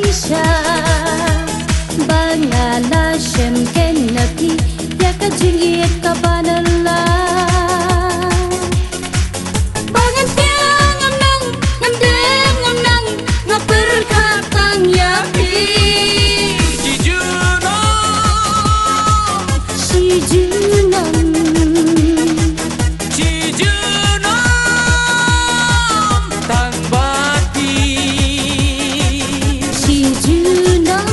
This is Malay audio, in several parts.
Malaysia Bangala Shemken Napi Yaka Jingit Kabanala Bangan tiang ngamnang Ngamdeng ngamnang Ngaperkatang yapi Si Junam Tang Bati Si Junam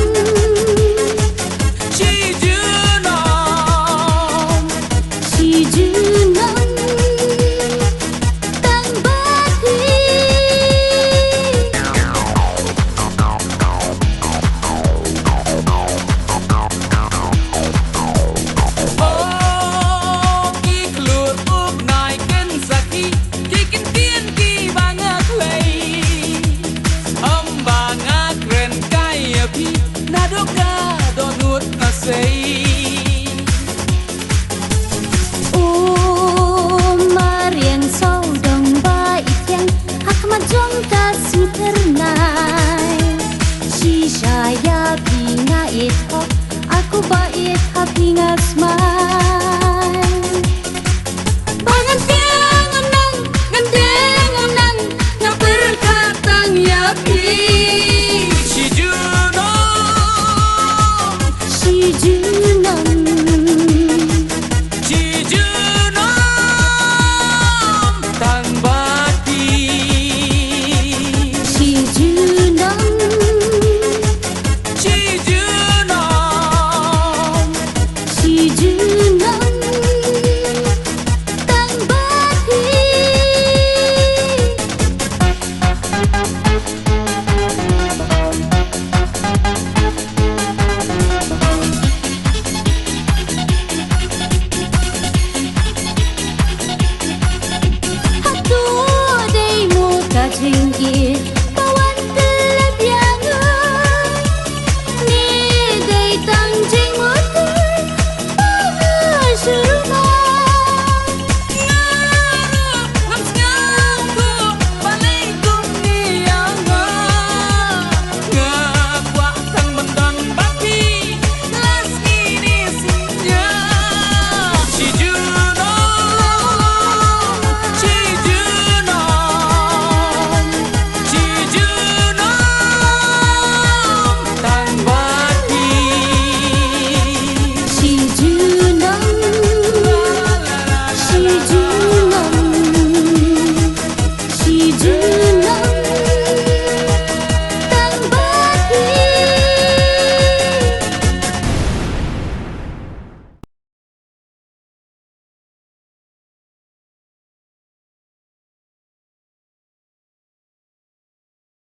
Si Junam Si Junam Tang Bati Oh ki klut up nai ken saki ki ken tien ki bangak lei bangak ren kai api nadoka donut ngasei Marian sau dong ba ityang Hakma jong ta suternai Shisha ya pinga it hop Aku ba it hapinga smile